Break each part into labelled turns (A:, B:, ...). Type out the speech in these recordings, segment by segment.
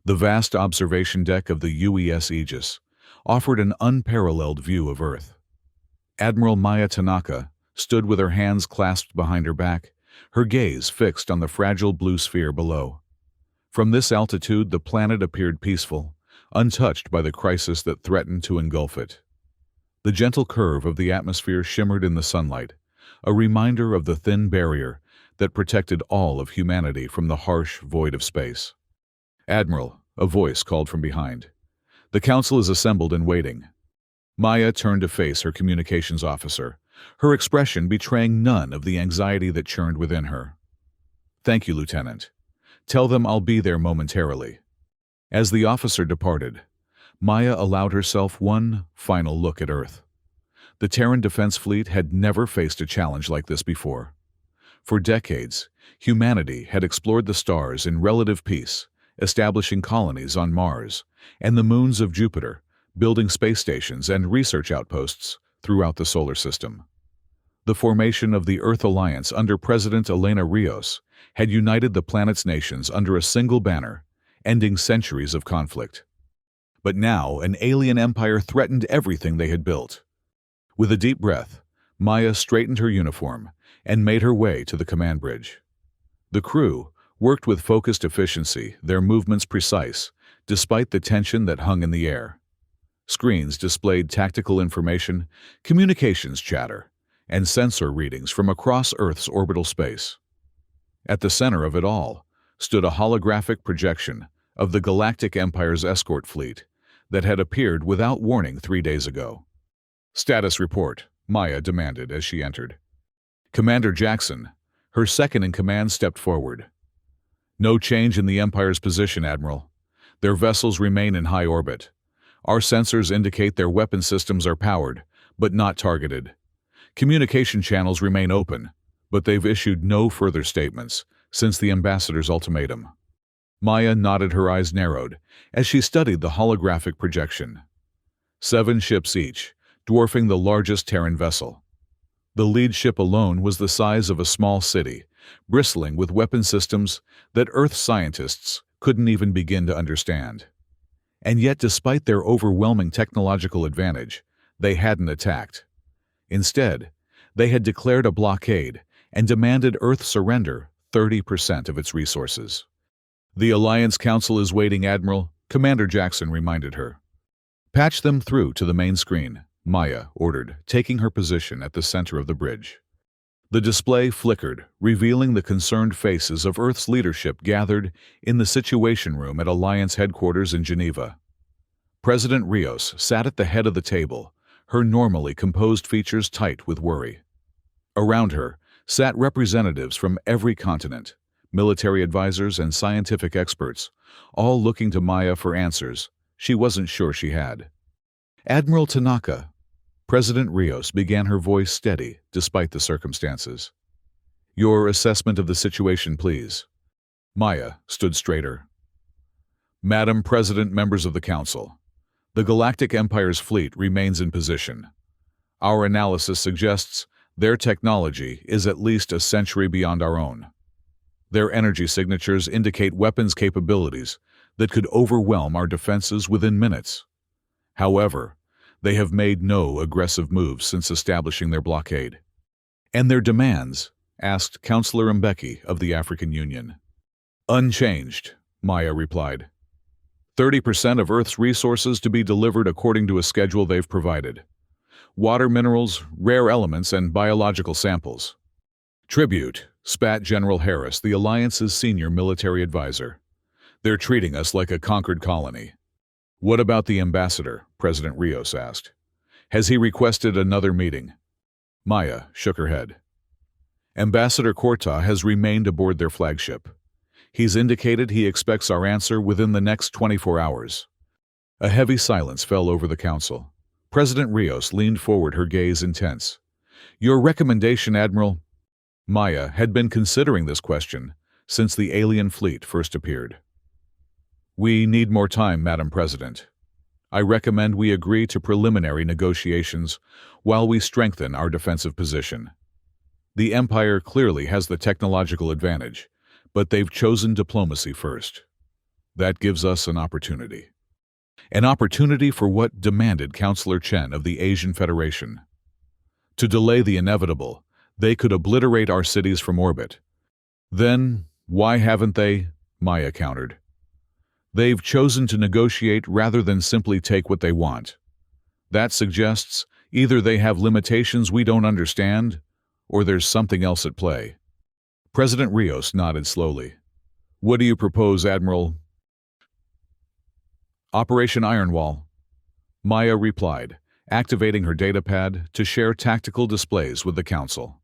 A: The vast observation deck of the UES Aegis offered an unparalleled view of Earth. Admiral Maya Tanaka stood with her hands clasped behind her back, her gaze fixed on the fragile blue sphere below. From this altitude, the planet appeared peaceful, untouched by the crisis that threatened to engulf it. The gentle curve of the atmosphere shimmered in the sunlight, a reminder of the thin barrier that protected all of humanity from the harsh void of space. "Admiral," a voice called from behind. "The Council is assembled and waiting." Maya turned to face her communications officer, her expression betraying none of the anxiety that churned within her. "Thank you, Lieutenant. Tell them I'll be there momentarily." As the officer departed, Maya allowed herself one final look at Earth. The Terran Defense Fleet had never faced a challenge like this before. For decades, humanity had explored the stars in relative peace, establishing colonies on Mars and the moons of Jupiter, building space stations and research outposts throughout the solar system. The formation of the Earth Alliance under President Elena Rios had united the planet's nations under a single banner, ending centuries of conflict. But now an alien empire threatened everything they had built. With a deep breath, Maya straightened her uniform and made her way to the command bridge. The crew worked with focused efficiency, their movements precise, despite the tension that hung in the air. Screens displayed tactical information, communications chatter, and sensor readings from across Earth's orbital space. At the center of it all stood a holographic projection of the Galactic Empire's escort fleet that had appeared without warning 3 days ago. "Status report," Maya demanded as she entered. Commander Jackson, her second-in-command, stepped forward. "No change in the Empire's position, Admiral. Their vessels remain in high orbit. Our sensors indicate their weapon systems are powered, but not targeted. Communication channels remain open, but they've issued no further statements since the ambassador's ultimatum." Maya nodded, her eyes narrowed, as she studied the holographic projection. 7 ships each, dwarfing the largest Terran vessel. The lead ship alone was the size of a small city, bristling with weapon systems that Earth scientists couldn't even begin to understand. And yet, despite their overwhelming technological advantage, they hadn't attacked. Instead, they had declared a blockade and demanded Earth surrender 30% of its resources. "The Alliance Council is waiting, Admiral," Commander Jackson reminded her. "Patch them through to the main screen," Maya ordered, taking her position at the center of the bridge. The display flickered, revealing the concerned faces of Earth's leadership gathered in the Situation Room at Alliance headquarters in Geneva. President Rios sat at the head of the table, her normally composed features tight with worry. Around her sat representatives from every continent, military advisors and scientific experts, all looking to Maya for answers she wasn't sure she had. "Admiral Tanaka," President Rios began, her voice steady despite the circumstances. "Your assessment of the situation, please." Maya stood straighter. "Madam President, members of the Council, the Galactic Empire's fleet remains in position. Our analysis suggests their technology is at least a century beyond our own. Their energy signatures indicate weapons capabilities that could overwhelm our defenses within minutes. However, they have made no aggressive moves since establishing their blockade." "And their demands?" asked Councillor Mbeki of the African Union. "Unchanged," Maya replied. 30% of Earth's resources to be delivered according to a schedule they've provided. Water minerals, rare elements, and biological samples. "Tribute," spat General Harris, the Alliance's senior military advisor. "They're treating us like a conquered colony." "What about the ambassador?" President Rios asked. "Has he requested another meeting?" Maya shook her head. "Ambassador Korta has remained aboard their flagship. He's indicated he expects our answer within the next 24 hours. A heavy silence fell over the council. President Rios leaned forward, her gaze intense. "Your recommendation, Admiral?" Maya had been considering this question since the alien fleet first appeared. "We need more time, Madam President. I recommend we agree to preliminary negotiations while we strengthen our defensive position. The Empire clearly has the technological advantage, but they've chosen diplomacy first. That gives us an opportunity. An opportunity for what demanded Counselor Chen of the Asian Federation. To delay the inevitable, they could obliterate our cities from orbit. Then, why haven't they? Maya countered. They've chosen to negotiate rather than simply take what they want. That suggests either they have limitations we don't understand, or there's something else at play. President Rios nodded slowly. What do you propose, Admiral? Operation Ironwall. Maya replied, activating her datapad to share tactical displays with the Council.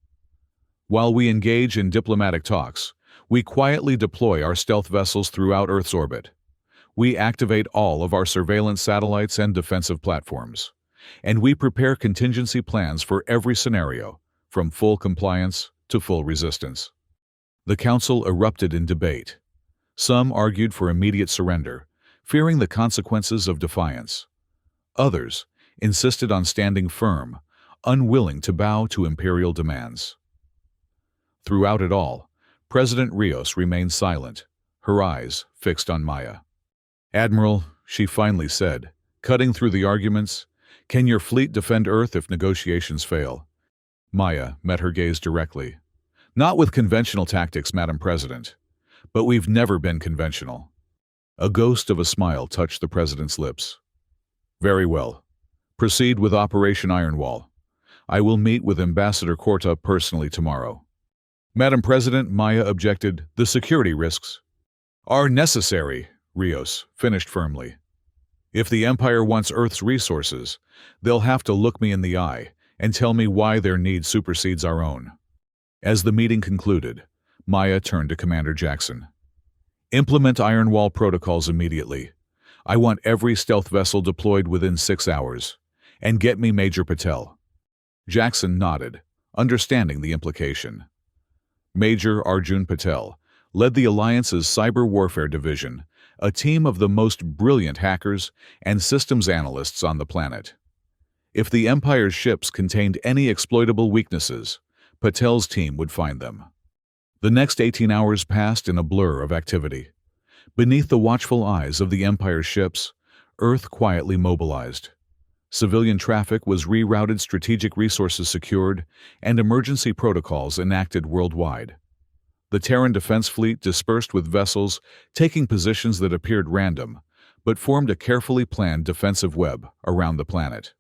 A: While we engage in diplomatic talks, we quietly deploy our stealth vessels throughout Earth's orbit. We activate all of our surveillance satellites and defensive platforms. And we prepare contingency plans for every scenario, from full compliance to full resistance. The Council erupted in debate. Some argued for immediate surrender, fearing the consequences of defiance. Others insisted on standing firm, unwilling to bow to imperial demands. Throughout it all, President Rios remained silent, her eyes fixed on Maya. Admiral, she finally said, cutting through the arguments, can your fleet defend Earth if negotiations fail? Maya met her gaze directly. Not with conventional tactics, Madam President, but we've never been conventional. A ghost of a smile touched the President's lips. Very well. Proceed with Operation Ironwall. I will meet with Ambassador Corta personally tomorrow. Madam President, Maya objected, the security risks are necessary, Rios finished firmly. If the Empire wants Earth's resources, they'll have to look me in the eye and tell me why their need supersedes our own. As the meeting concluded, Maya turned to Commander Jackson. Implement Ironwall protocols immediately. I want every stealth vessel deployed within 6 hours. And get me Major Patel. Jackson nodded, understanding the implication. Major Arjun Patel led the Alliance's Cyber Warfare Division, a team of the most brilliant hackers and systems analysts on the planet. If the Empire's ships contained any exploitable weaknesses, Patel's team would find them. The next 18 hours passed in a blur of activity. Beneath the watchful eyes of the Empire's ships, Earth quietly mobilized. Civilian traffic was rerouted, strategic resources secured, and emergency protocols enacted worldwide. The Terran defense fleet dispersed with vessels taking positions that appeared random, but formed a carefully planned defensive web around the planet.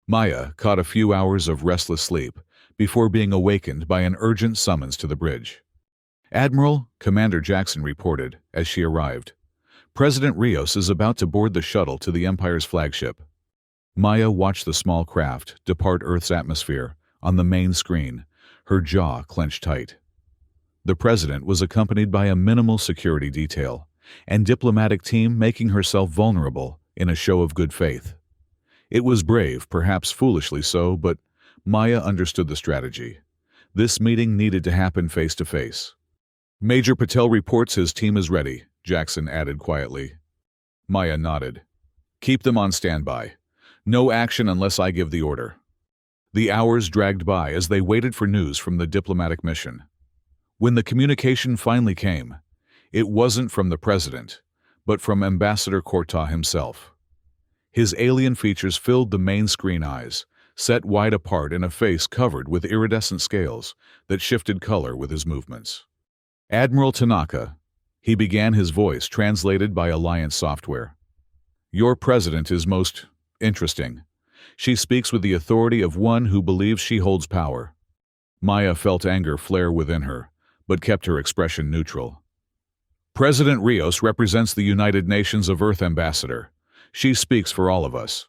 A: Maya caught a few hours of restless sleep before being awakened by an urgent summons to the bridge. Admiral, Commander Jackson reported as she arrived. President Rios is about to board the shuttle to the Empire's flagship. Maya watched the small craft depart Earth's atmosphere on the main screen, her jaw clenched tight. The President was accompanied by a minimal security detail and diplomatic team, making herself vulnerable in a show of good faith. It was brave, perhaps foolishly so, but Maya understood the strategy. This meeting needed to happen face to face. Major Patel reports his team is ready, Jackson added quietly. Maya nodded. Keep them on standby. No action unless I give the order. The hours dragged by as they waited for news from the diplomatic mission. When the communication finally came, it wasn't from the President, but from Ambassador Corta himself. His alien features filled the main screen eyes, set wide apart in a face covered with iridescent scales that shifted color with his movements. Admiral Tanaka, he began, his voice translated by Alliance software. Your President is most interesting. She speaks with the authority of one who believes she holds power. Maya felt anger flare within her, but kept her expression neutral. President Rios represents the United Nations of Earth, Ambassador. She speaks for all of us.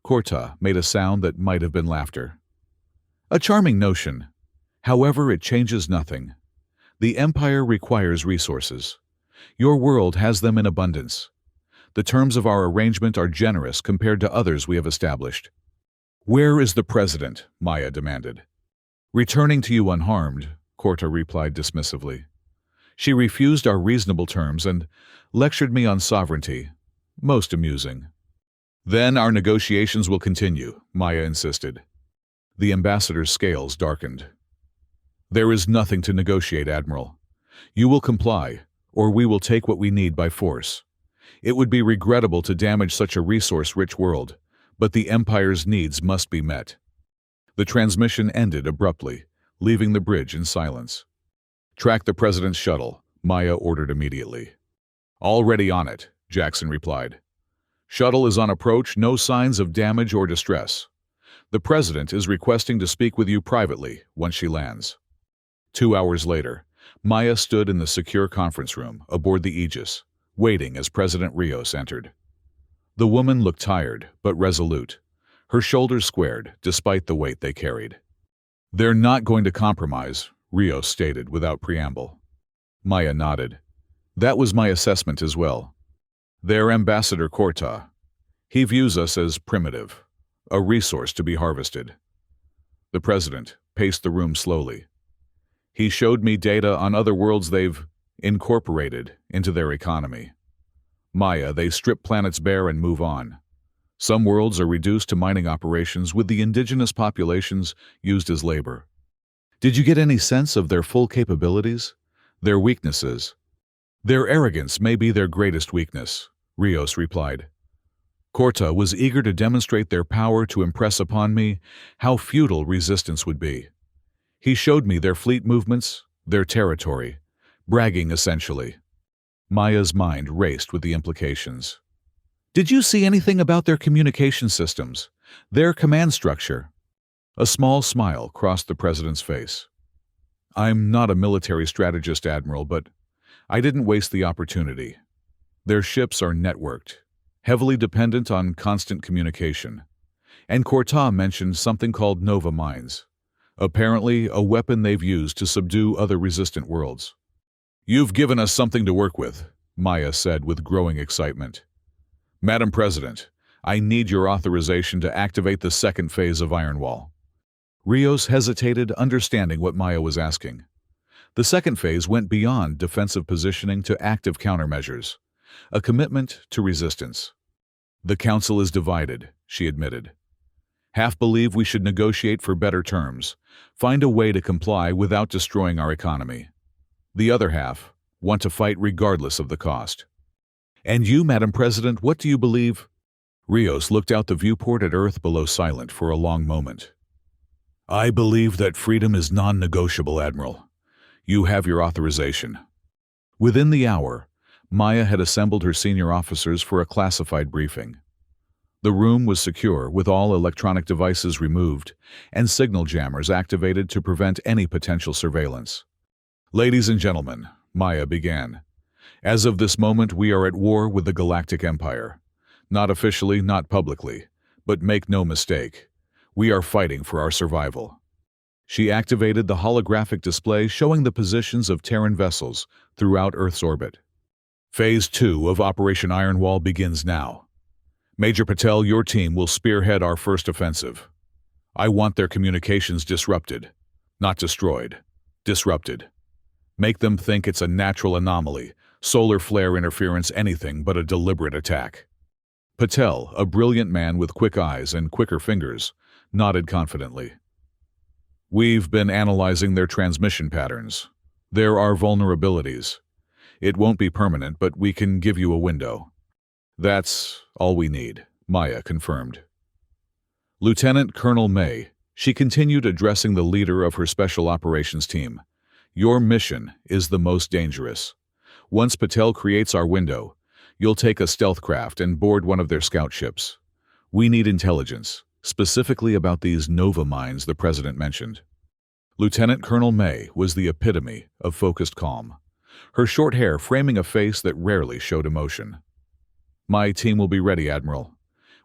A: Corta made a sound that might have been laughter. A charming notion. However, it changes nothing. The Empire requires resources. Your world has them in abundance. The terms of our arrangement are generous compared to others we have established. Where is the President? Maya demanded. Returning to you unharmed, Corta replied dismissively. She refused our reasonable terms and lectured me on sovereignty. Most amusing. Then our negotiations will continue, Maya insisted. The ambassador's scales darkened. There is nothing to negotiate, Admiral. You will comply, or we will take what we need by force. It would be regrettable to damage such a resource-rich world, but the Empire's needs must be met. The transmission ended abruptly, leaving the bridge in silence. "Track the President's shuttle," Maya ordered immediately. "Already on it," Jackson replied. "Shuttle is on approach, no signs of damage or distress. The President is requesting to speak with you privately once she lands." 2 hours later, Maya stood in the secure conference room aboard the Aegis, waiting as President Rios entered. The woman looked tired, but resolute, her shoulders squared despite the weight they carried. "They're not going to compromise," Rios stated without preamble. Maya nodded. "That was my assessment as well. Their Ambassador Korta. He views us as primitive, a resource to be harvested." The President paced the room slowly. "He showed me data on other worlds they've incorporated into their economy. Maya, they strip planets bare and move on. Some worlds are reduced to mining operations with the indigenous populations used as labor." "Did you get any sense of their full capabilities? Their weaknesses?" "Their arrogance may be their greatest weakness," Rios replied. "Korta was eager to demonstrate their power to impress upon me how futile resistance would be. He showed me their fleet movements, their territory, bragging essentially." Maya's mind raced with the implications. "Did you see anything about their communication systems, their command structure?" A small smile crossed the President's face. "I'm not a military strategist, Admiral, but I didn't waste the opportunity. Their ships are networked, heavily dependent on constant communication. And Korta mentioned something called Nova Mines, apparently a weapon they've used to subdue other resistant worlds." "You've given us something to work with," Maya said with growing excitement. "Madam President, I need your authorization to activate the second phase of Ironwall." Rios hesitated, understanding what Maya was asking. The second phase went beyond defensive positioning to active countermeasures, a commitment to resistance. "The Council is divided," she admitted. "Half believe we should negotiate for better terms, find a way to comply without destroying our economy. The other half want to fight regardless of the cost." "And you, Madam President, what do you believe?" Rios looked out the viewport at Earth below, silent for a long moment. "I believe that freedom is non-negotiable, Admiral. You have your authorization." Within the hour, Maya had assembled her senior officers for a classified briefing. The room was secure, with all electronic devices removed and signal jammers activated to prevent any potential surveillance. "Ladies and gentlemen," Maya began, "as of this moment we are at war with the Galactic Empire. Not officially, not publicly, but make no mistake, we are fighting for our survival." She activated the holographic display showing the positions of Terran vessels throughout Earth's orbit. "Phase 2 of Operation Ironwall begins now. Major Patel, your team will spearhead our first offensive. I want their communications disrupted, not destroyed. Disrupted. Make them think it's a natural anomaly, solar flare interference, anything but a deliberate attack." Patel, a brilliant man with quick eyes and quicker fingers, nodded confidently. "We've been analyzing their transmission patterns. There are vulnerabilities. It won't be permanent, but we can give you a window." "That's all we need," Maya confirmed. "Lieutenant Colonel May," she continued, addressing the leader of her special operations team, "your mission is the most dangerous. Once Patel creates our window, you'll take a stealth craft and board one of their scout ships. We need intelligence, specifically about these Nova mines the President mentioned." Lieutenant Colonel May was the epitome of focused calm, her short hair framing a face that rarely showed emotion. "My team will be ready, Admiral.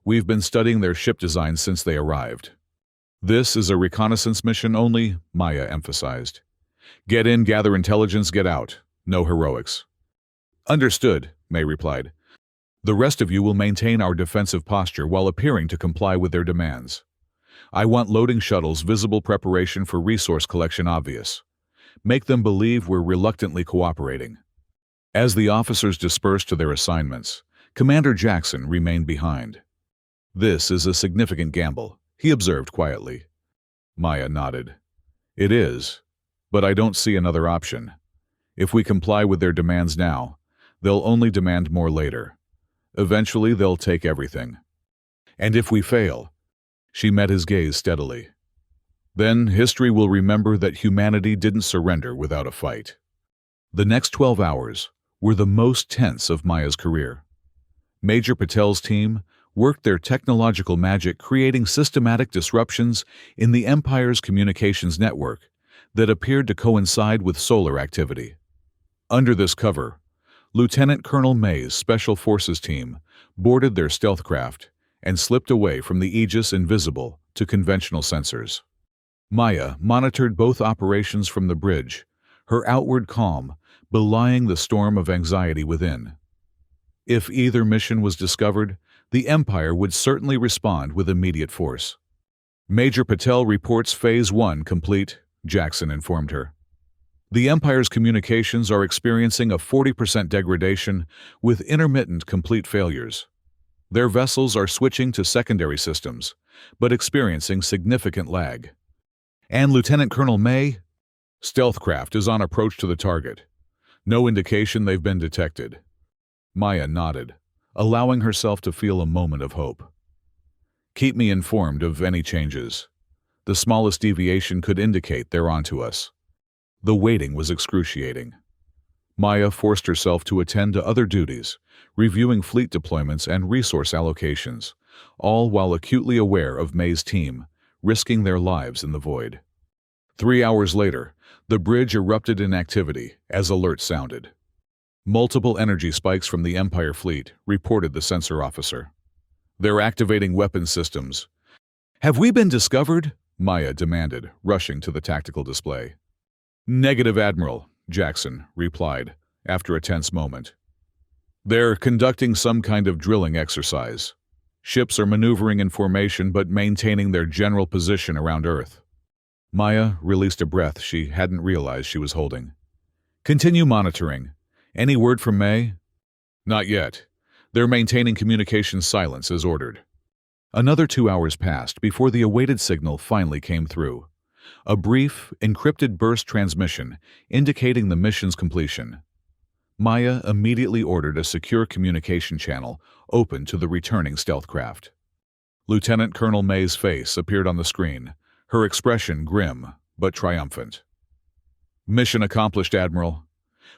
A: We've been studying their ship designs since they arrived." "This is a reconnaissance mission only," Maya emphasized. "Get in, gather intelligence, get out. No heroics." "Understood," May replied. "The rest of you will maintain our defensive posture while appearing to comply with their demands. I want loading shuttles, visible preparation for resource collection obvious. Make them believe we're reluctantly cooperating." As the officers dispersed to their assignments, Commander Jackson remained behind. "This is a significant gamble," he observed quietly. Maya nodded. "It is, but I don't see another option. If we comply with their demands now, they'll only demand more later. Eventually, they'll take everything. And if we fail, she met his gaze steadily. Then history will remember that humanity didn't surrender without a fight. The next 12 hours were the most tense of Maya's career. Major Patel's team worked their technological magic creating systematic disruptions in the Empire's communications network that appeared to coincide with solar activity. Under this cover, Lieutenant Colonel May's Special Forces team boarded their stealth craft and slipped away from the Aegis invisible to conventional sensors. Maya monitored both operations from the bridge, her outward calm belying the storm of anxiety within. If either mission was discovered, the Empire would certainly respond with immediate force. Major Patel reports Phase 1 complete, Jackson informed her. The Empire's communications are experiencing a 40% degradation with intermittent complete failures. Their vessels are switching to secondary systems, but experiencing significant lag. And Lieutenant Colonel May? Stealth craft is on approach to the target. No indication they've been detected. Maya nodded, allowing herself to feel a moment of hope. Keep me informed of any changes. The smallest deviation could indicate they're onto us. The waiting was excruciating. Maya forced herself to attend to other duties, reviewing fleet deployments and resource allocations, all while acutely aware of May's team, risking their lives in the void. 3 hours later, the bridge erupted in activity as alerts sounded. Multiple energy spikes from the Empire fleet, reported the sensor officer. They're activating weapon systems. Have we been discovered? Maya demanded, rushing to the tactical display. Negative, Admiral, Jackson replied, after a tense moment. They're conducting some kind of drilling exercise. Ships are maneuvering in formation but maintaining their general position around Earth. Maya released a breath she hadn't realized she was holding. Continue monitoring. Any word from May? Not yet. They're maintaining communication silence as ordered. Another 2 hours passed before the awaited signal finally came through. A brief, encrypted burst transmission indicating the mission's completion. Maya immediately ordered a secure communication channel open to the returning stealth craft. Lieutenant Colonel May's face appeared on the screen, her expression grim but triumphant. Mission accomplished, Admiral.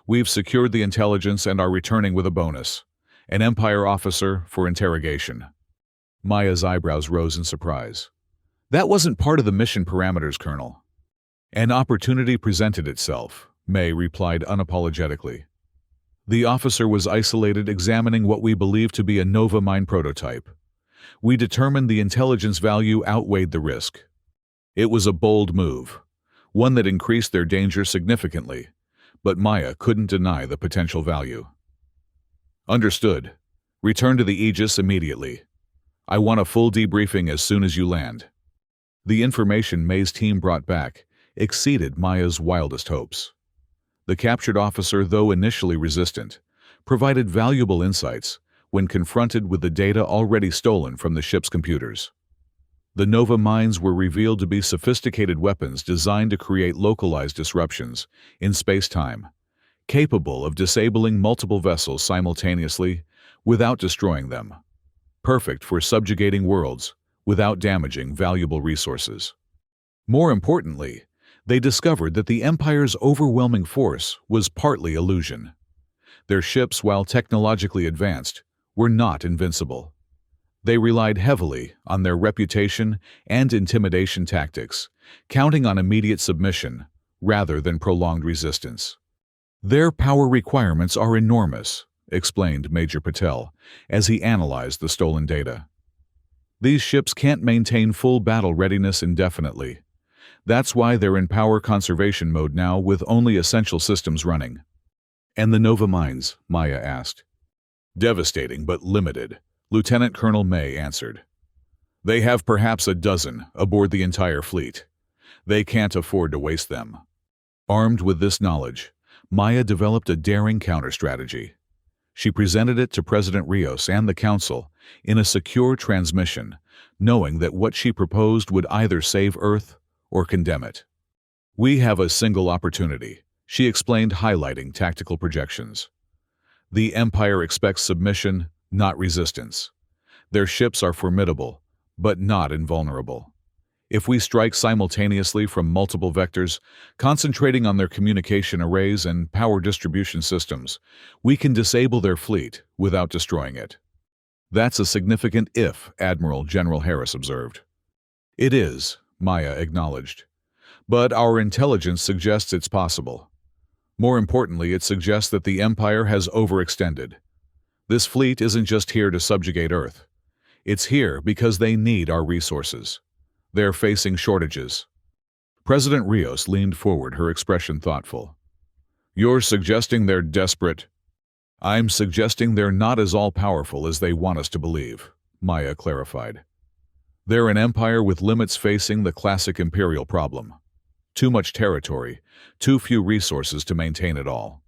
A: We've secured the intelligence and are returning with a bonus. An Empire officer for interrogation. Maya's eyebrows rose in surprise. That wasn't part of the mission parameters, Colonel. An opportunity presented itself, May replied unapologetically. The officer was isolated examining what we believed to be a Nova mine prototype. We determined the intelligence value outweighed the risk. It was a bold move, one that increased their danger significantly, but Maya couldn't deny the potential value. Understood. Return to the Aegis immediately. I want a full debriefing as soon as you land. The information May's team brought back exceeded Maya's wildest hopes. The captured officer, though initially resistant, provided valuable insights when confronted with the data already stolen from the ship's computers. The Nova mines were revealed to be sophisticated weapons designed to create localized disruptions in space-time, capable of disabling multiple vessels simultaneously without destroying them, perfect for subjugating worlds without damaging valuable resources. More importantly, they discovered that the Empire's overwhelming force was partly illusion. Their ships, while technologically advanced, were not invincible. They relied heavily on their reputation and intimidation tactics, counting on immediate submission rather than prolonged resistance. Their power requirements are enormous, explained Major Patel as he analyzed the stolen data. These ships can't maintain full battle readiness indefinitely. That's why they're in power conservation mode now with only essential systems running. And the Nova mines? Maya asked. Devastating but limited, Lieutenant Colonel May answered. They have perhaps a dozen aboard the entire fleet. They can't afford to waste them. Armed with this knowledge, Maya developed a daring counter-strategy. She presented it to President Rios and the Council in a secure transmission, knowing that what she proposed would either save Earth or condemn it. We have a single opportunity, she explained, highlighting tactical projections. The Empire expects submission, not resistance. Their ships are formidable, but not invulnerable. If we strike simultaneously from multiple vectors, concentrating on their communication arrays and power distribution systems, we can disable their fleet without destroying it. That's a significant if, Admiral General Harris observed. It is, Maya acknowledged. But our intelligence suggests it's possible. More importantly, it suggests that the Empire has overextended. This fleet isn't just here to subjugate Earth. It's here because they need our resources. They're facing shortages. President Rios leaned forward, her expression thoughtful. You're suggesting they're desperate? I'm suggesting they're not as all-powerful as they want us to believe, Maya clarified. They're an empire with limits facing the classic imperial problem. Too much territory, too few resources to maintain it all.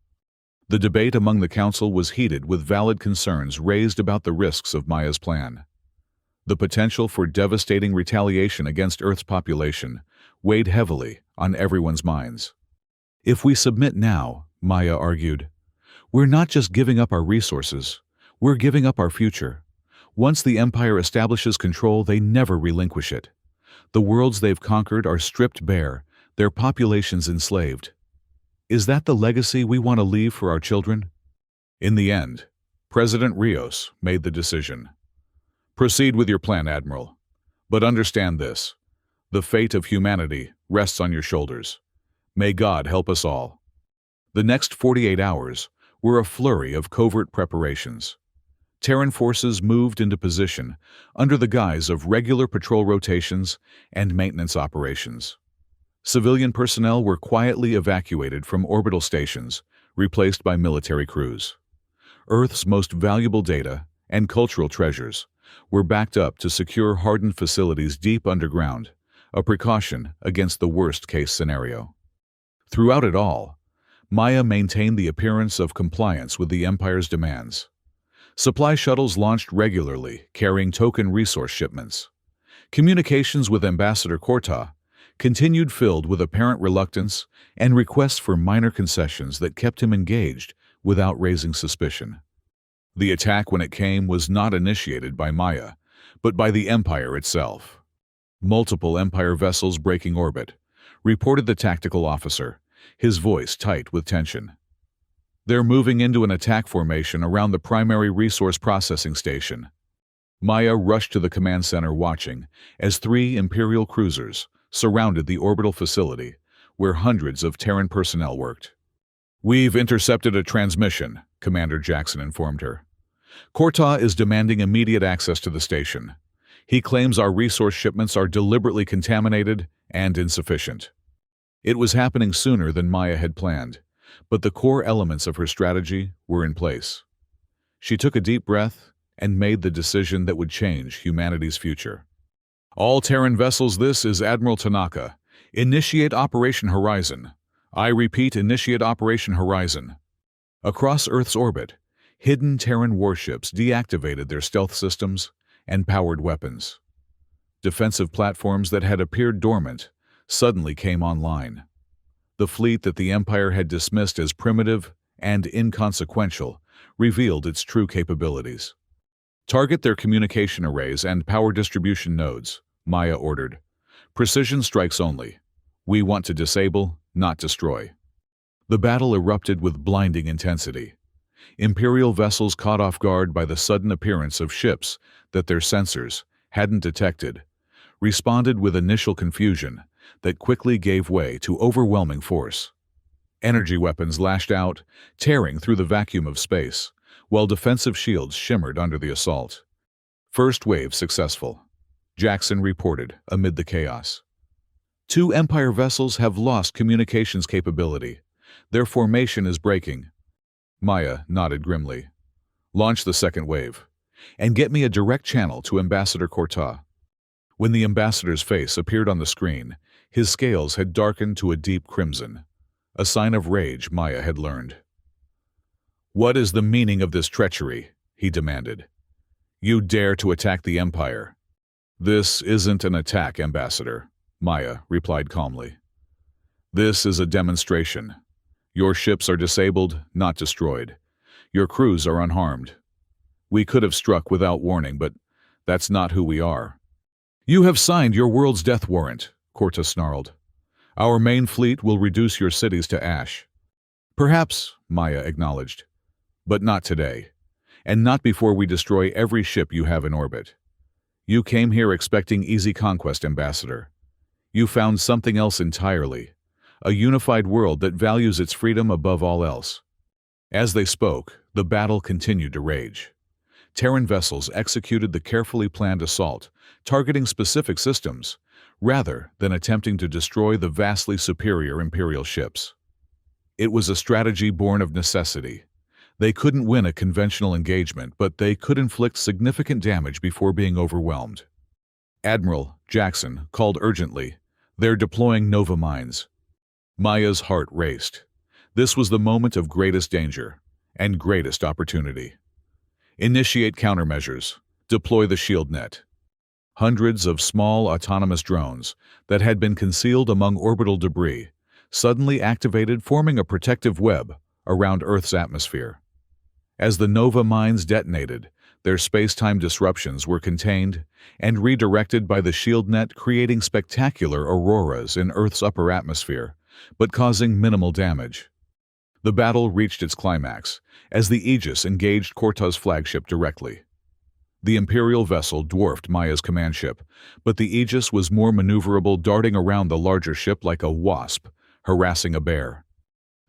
A: The debate among the council was heated with valid concerns raised about the risks of Maya's plan. The potential for devastating retaliation against Earth's population weighed heavily on everyone's minds. If we submit now, Maya argued, we're not just giving up our resources, we're giving up our future. Once the Empire establishes control, they never relinquish it. The worlds they've conquered are stripped bare, their populations enslaved. Is that the legacy we want to leave for our children? In the end, President Rios made the decision. Proceed with your plan, Admiral. But understand this. The fate of humanity rests on your shoulders. May God help us all. The next 48 hours were a flurry of covert preparations. Terran forces moved into position under the guise of regular patrol rotations and maintenance operations. Civilian personnel were quietly evacuated from orbital stations, replaced by military crews. Earth's most valuable data and cultural treasures were backed up to secure hardened facilities deep underground, a precaution against the worst-case scenario. Throughout it all, Maya maintained the appearance of compliance with the Empire's demands. Supply shuttles launched regularly, carrying token resource shipments. Communications with Ambassador Korta continued filled with apparent reluctance and requests for minor concessions that kept him engaged without raising suspicion. The attack, when it came, was not initiated by Maya, but by the Empire itself. Multiple Empire vessels breaking orbit, reported the tactical officer, his voice tight with tension. They're moving into an attack formation around the primary resource processing station. Maya rushed to the command center, watching as 3 Imperial cruisers surrounded the orbital facility where hundreds of Terran personnel worked. We've intercepted a transmission, Commander Jackson informed her. Korta is demanding immediate access to the station. He claims our resource shipments are deliberately contaminated and insufficient. It was happening sooner than Maya had planned, but the core elements of her strategy were in place. She took a deep breath and made the decision that would change humanity's future. All Terran vessels, this is Admiral Tanaka. Initiate Operation Horizon. I repeat, initiate Operation Horizon. Across Earth's orbit, hidden Terran warships deactivated their stealth systems and powered weapons. Defensive platforms that had appeared dormant suddenly came online. The fleet that the Empire had dismissed as primitive and inconsequential revealed its true capabilities. Target their communication arrays and power distribution nodes, Maya ordered. Precision strikes only. We want to disable, not destroy. The battle erupted with blinding intensity. Imperial vessels, caught off guard by the sudden appearance of ships that their sensors hadn't detected, responded with initial confusion that quickly gave way to overwhelming force. Energy weapons lashed out, tearing through the vacuum of space, while defensive shields shimmered under the assault. First wave successful, Jackson reported amid the chaos. 2 Empire vessels have lost communications capability. Their formation is breaking. Maya nodded grimly. Launch the second wave, and get me a direct channel to Ambassador Korta. When the ambassador's face appeared on the screen, his scales had darkened to a deep crimson, a sign of rage Maya had learned. What is the meaning of this treachery? He demanded. You dare to attack the Empire. This isn't an attack, Ambassador, Maya replied calmly. This is a demonstration. Your ships are disabled, not destroyed. Your crews are unharmed. We could have struck without warning, but that's not who we are. You have signed your world's death warrant, Corta snarled. Our main fleet will reduce your cities to ash. Perhaps, Maya acknowledged, but not today, and not before we destroy every ship you have in orbit. You came here expecting easy conquest, Ambassador. You found something else entirely, a unified world that values its freedom above all else. As they spoke, the battle continued to rage. Terran vessels executed the carefully planned assault, targeting specific systems, rather than attempting to destroy the vastly superior Imperial ships. It was a strategy born of necessity. They couldn't win a conventional engagement, but they could inflict significant damage before being overwhelmed. Admiral Jackson called urgently. They're deploying Nova mines. Maya's heart raced. This was the moment of greatest danger and greatest opportunity. Initiate countermeasures. Deploy the shield net. Hundreds of small autonomous drones that had been concealed among orbital debris suddenly activated, forming a protective web around Earth's atmosphere. As the Nova mines detonated, their space-time disruptions were contained and redirected by the shield net, creating spectacular auroras in Earth's upper atmosphere, but causing minimal damage. The battle reached its climax as the Aegis engaged Corta's flagship directly. The Imperial vessel dwarfed Maya's command ship, but the Aegis was more maneuverable, darting around the larger ship like a wasp, harassing a bear.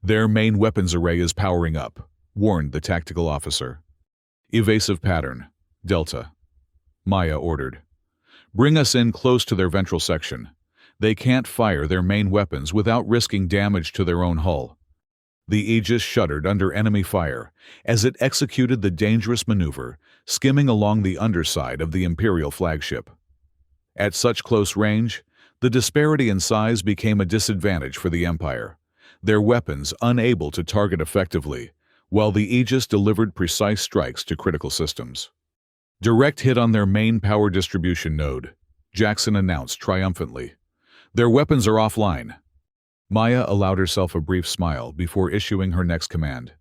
A: Their main weapons array is powering up, warned the tactical officer. Evasive pattern, Delta. Maya ordered. Bring us in close to their ventral section. They can't fire their main weapons without risking damage to their own hull. The Aegis shuddered under enemy fire as it executed the dangerous maneuver, skimming along the underside of the Imperial flagship. At such close range, the disparity in size became a disadvantage for the Empire, their weapons unable to target effectively, while the Aegis delivered precise strikes to critical systems. Direct hit on their main power distribution node, Jackson announced triumphantly. Their weapons are offline. Maya allowed herself a brief smile before issuing her next command.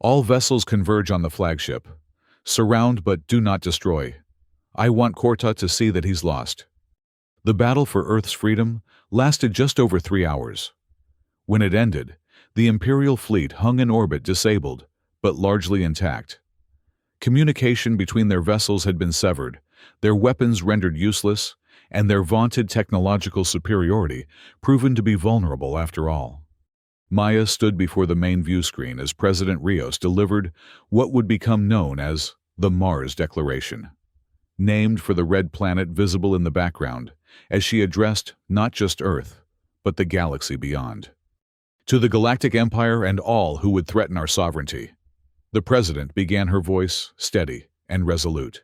A: All vessels converge on the flagship. Surround but do not destroy. I want Corta to see that he's lost. The battle for Earth's freedom lasted just over 3 hours. When it ended, the Imperial fleet hung in orbit, disabled, but largely intact. Communication between their vessels had been severed, their weapons rendered useless, and their vaunted technological superiority proven to be vulnerable after all. Maya stood before the main view screen as President Rios delivered what would become known as the Mars Declaration, named for the red planet visible in the background, as she addressed not just Earth, but the galaxy beyond. To the Galactic Empire and all who would threaten our sovereignty, the President began, her voice steady and resolute.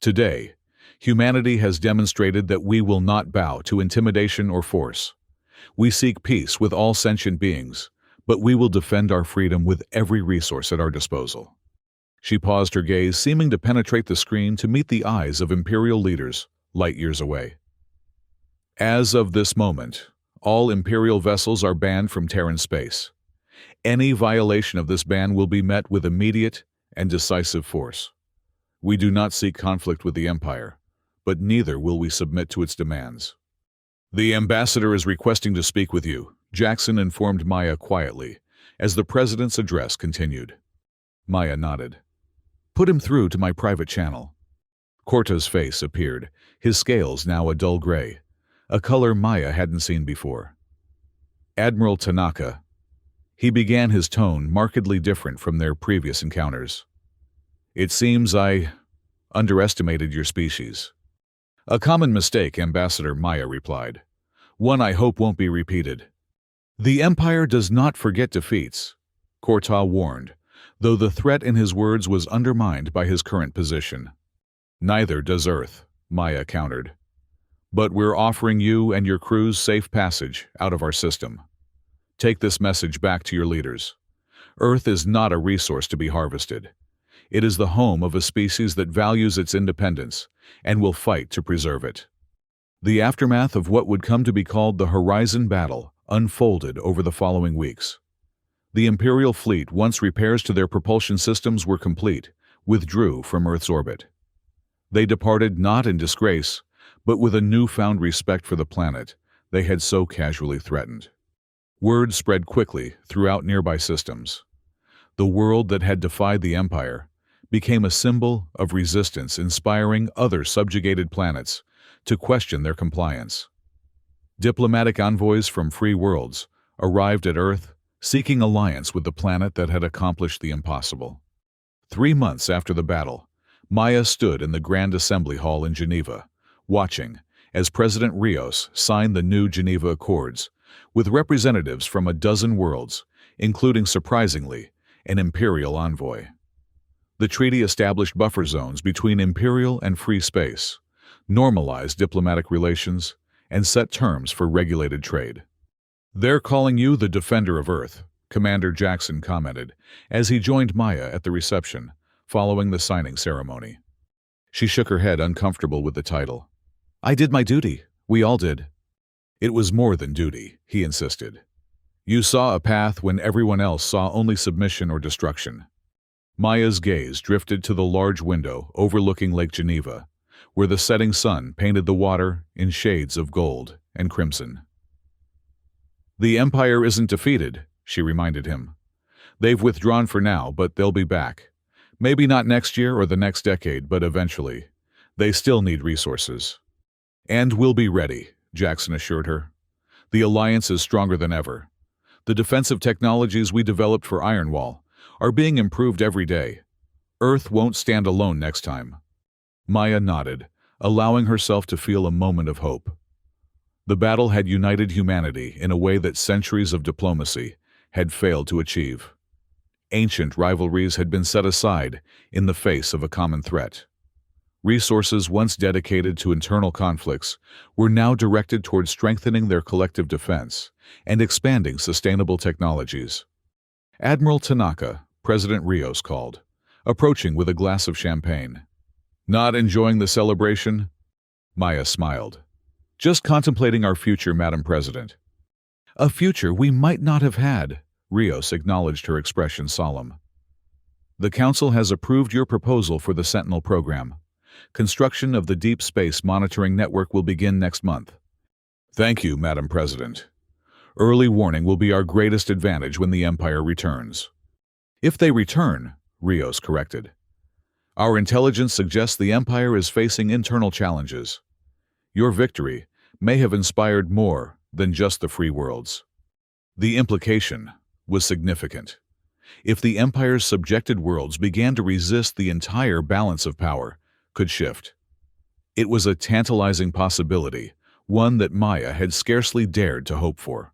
A: Today, humanity has demonstrated that we will not bow to intimidation or force. We seek peace with all sentient beings, but we will defend our freedom with every resource at our disposal. She paused, her gaze seeming to penetrate the screen to meet the eyes of Imperial leaders light years away. As of this moment, all Imperial vessels are banned from Terran space. Any violation of this ban will be met with immediate and decisive force. We do not seek conflict with the Empire, but neither will we submit to its demands. The ambassador is requesting to speak with you, Jackson informed Maya quietly, as the President's address continued. Maya nodded. Put him through to my private channel. Corta's face appeared, his scales now a dull gray, a color Maya hadn't seen before. Admiral Tanaka. He began, his tone markedly different from their previous encounters. It seems I underestimated your species. A common mistake, Ambassador, Maya replied. One I hope won't be repeated. The Empire does not forget defeats, Corta warned, though the threat in his words was undermined by his current position. Neither does Earth, Maya countered. But we're offering you and your crews safe passage out of our system. Take this message back to your leaders. Earth is not a resource to be harvested. It is the home of a species that values its independence and will fight to preserve it. The aftermath of what would come to be called the Horizon Battle unfolded over the following weeks. The Imperial fleet, once repairs to their propulsion systems were complete, withdrew from Earth's orbit. They departed not in disgrace, but with a newfound respect for the planet they had so casually threatened. Word spread quickly throughout nearby systems. The world that had defied the Empire became a symbol of resistance, inspiring other subjugated planets to question their compliance. Diplomatic envoys from free worlds arrived at Earth, seeking alliance with the planet that had accomplished the impossible. 3 months after the battle, Maya stood in the Grand Assembly Hall in Geneva, watching as President Rios signed the new Geneva Accords, with representatives from a dozen worlds, including, surprisingly, an Imperial envoy. The treaty established buffer zones between Imperial and free space, normalized diplomatic relations, and set terms for regulated trade. "They're calling you the Defender of Earth," Commander Jackson commented as he joined Maya at the reception following the signing ceremony. She shook her head, uncomfortable with the title. "I did my duty. We all did." "It was more than duty," he insisted. "You saw a path when everyone else saw only submission or destruction." Maya's gaze drifted to the large window overlooking Lake Geneva, where the setting sun painted the water in shades of gold and crimson. "The Empire isn't defeated," she reminded him. "They've withdrawn for now, but they'll be back. Maybe not next year or the next decade, but eventually. They still need resources." "And we'll be ready," Jackson assured her. "The Alliance is stronger than ever. The defensive technologies we developed for Ironwall are being improved every day. Earth won't stand alone next time." Maya nodded, allowing herself to feel a moment of hope. The battle had united humanity in a way that centuries of diplomacy had failed to achieve. Ancient rivalries had been set aside in the face of a common threat. Resources once dedicated to internal conflicts were now directed toward strengthening their collective defense and expanding sustainable technologies. Admiral Tanaka, President Rios called, approaching with a glass of champagne. "Not enjoying the celebration?" Maya smiled. "Just contemplating our future, Madam President." "A future we might not have had," Rios acknowledged, her expression solemn. "The Council has approved your proposal for the Sentinel program. Construction of the Deep Space Monitoring Network will begin next month." "Thank you, Madam President. Early warning will be our greatest advantage when the Empire returns." "If they return," Rios corrected. "Our intelligence suggests the Empire is facing internal challenges. Your victory may have inspired more than just the free worlds." The implication was significant. If the Empire's subjected worlds began to resist, the entire balance of power could shift. It was a tantalizing possibility, one that Maya had scarcely dared to hope for.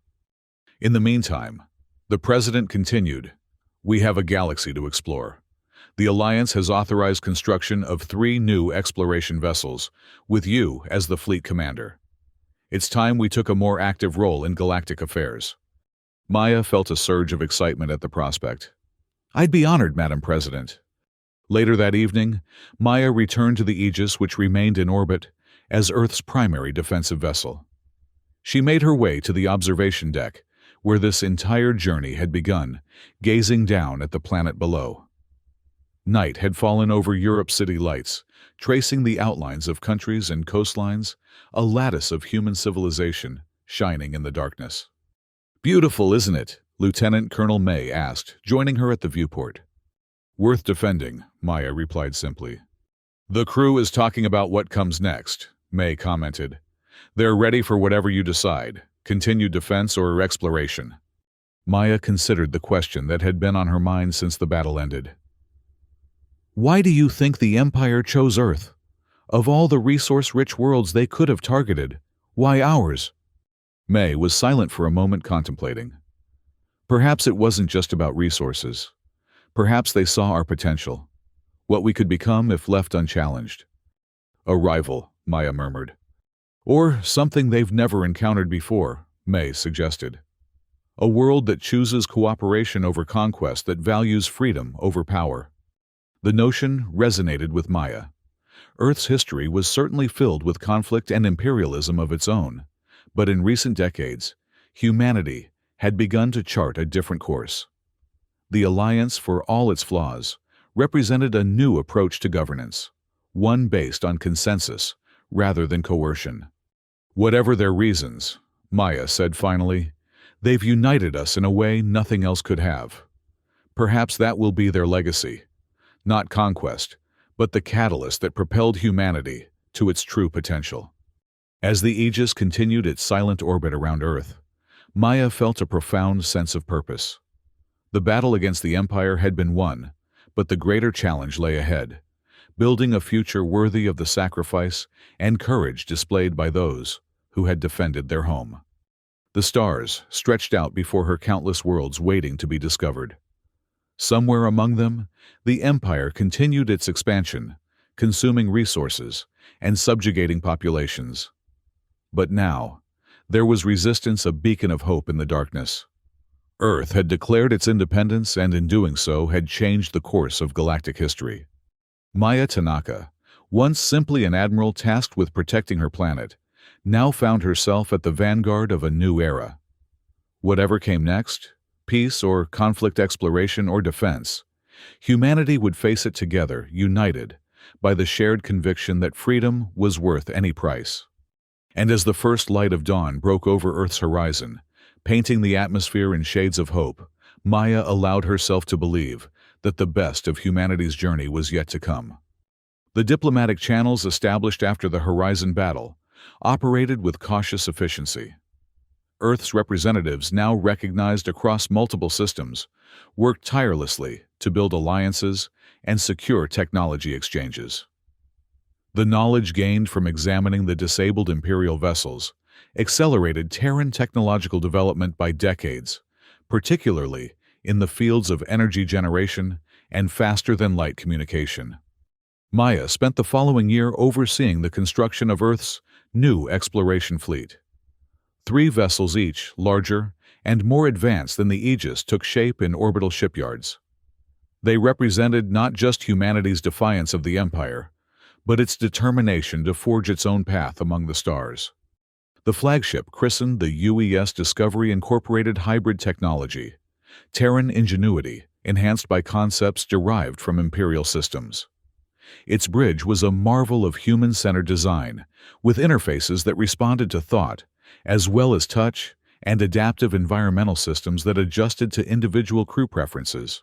A: In the meantime, the President continued, "We have a galaxy to explore. The Alliance has authorized construction of 3 new exploration vessels, with you as the fleet commander. It's time we took a more active role in galactic affairs." Maya felt a surge of excitement at the prospect. "I'd be honored, Madam President." Later that evening, Maya returned to the Aegis, which remained in orbit as Earth's primary defensive vessel. She made her way to the observation deck, where this entire journey had begun, gazing down at the planet below. Night had fallen over Europe's city lights, tracing the outlines of countries and coastlines, a lattice of human civilization shining in the darkness. "Beautiful, isn't it?" Lieutenant Colonel May asked, joining her at the viewport. "Worth defending," Maya replied simply. "The crew is talking about what comes next," May commented. "They're ready for whatever you decide, continued defense or exploration." Maya considered the question that had been on her mind since the battle ended. "Why do you think the Empire chose Earth? Of all the resource-rich worlds they could have targeted, why ours?" May was silent for a moment, contemplating. Perhaps it wasn't just about resources. Perhaps they saw our potential, what we could become if left unchallenged. "A rival," Maya murmured. "Or something they've never encountered before," May suggested. "A world that chooses cooperation over conquest, that values freedom over power." The notion resonated with Maya. Earth's history was certainly filled with conflict and imperialism of its own, but in recent decades, humanity had begun to chart a different course. The Alliance, for all its flaws, represented a new approach to governance, one based on consensus rather than coercion. Whatever their reasons, Maya said finally, they've united us in a way nothing else could have. Perhaps that will be their legacy, not conquest, but the catalyst that propelled humanity to its true potential. As the Aegis continued its silent orbit around Earth, Maya felt a profound sense of purpose. The battle against the Empire had been won, but the greater challenge lay ahead, building a future worthy of the sacrifice and courage displayed by those who had defended their home. The stars stretched out before her, countless worlds waiting to be discovered. Somewhere among them, the Empire continued its expansion, consuming resources and subjugating populations. But now, there was resistance, a beacon of hope in the darkness. Earth had declared its independence and in doing so had changed the course of galactic history. Maya Tanaka, once simply an admiral tasked with protecting her planet, now found herself at the vanguard of a new era. Whatever came next, peace or conflict, exploration or defense, humanity would face it together, united by the shared conviction that freedom was worth any price. And as the first light of dawn broke over Earth's horizon, painting the atmosphere in shades of hope, Maya allowed herself to believe that the best of humanity's journey was yet to come. The diplomatic channels established after the Horizon battle operated with cautious efficiency. Earth's representatives, now recognized across multiple systems, worked tirelessly to build alliances and secure technology exchanges. The knowledge gained from examining the disabled Imperial vessels accelerated Terran technological development by decades, particularly in the fields of energy generation and faster-than-light communication. Maya spent the following year overseeing the construction of Earth's new exploration fleet. 3 vessels, each larger and more advanced than the Aegis, took shape in orbital shipyards. They represented not just humanity's defiance of the Empire, but its determination to forge its own path among the stars. The flagship, christened the UES Discovery, incorporated hybrid technology, Terran ingenuity, enhanced by concepts derived from Imperial systems. Its bridge was a marvel of human-centered design, with interfaces that responded to thought, as well as touch and adaptive environmental systems that adjusted to individual crew preferences.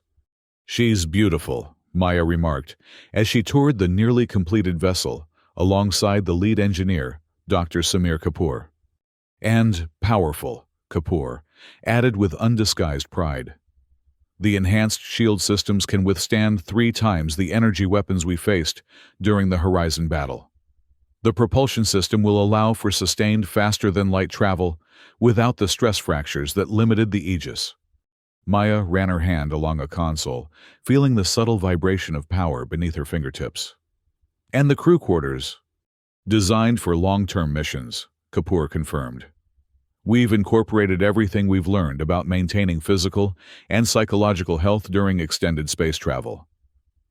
A: "She's beautiful," Maya remarked, as she toured the nearly completed vessel alongside the lead engineer, Dr. Samir Kapoor. "And powerful," Kapoor added with undisguised pride. "The enhanced shield systems can withstand 3 times the energy weapons we faced during the Horizon battle. The propulsion system will allow for sustained faster-than-light travel without the stress fractures that limited the Aegis." Maya ran her hand along a console, feeling the subtle vibration of power beneath her fingertips. "And the crew quarters?" "Designed for long-term missions," Kapoor confirmed. "We've incorporated everything we've learned about maintaining physical and psychological health during extended space travel.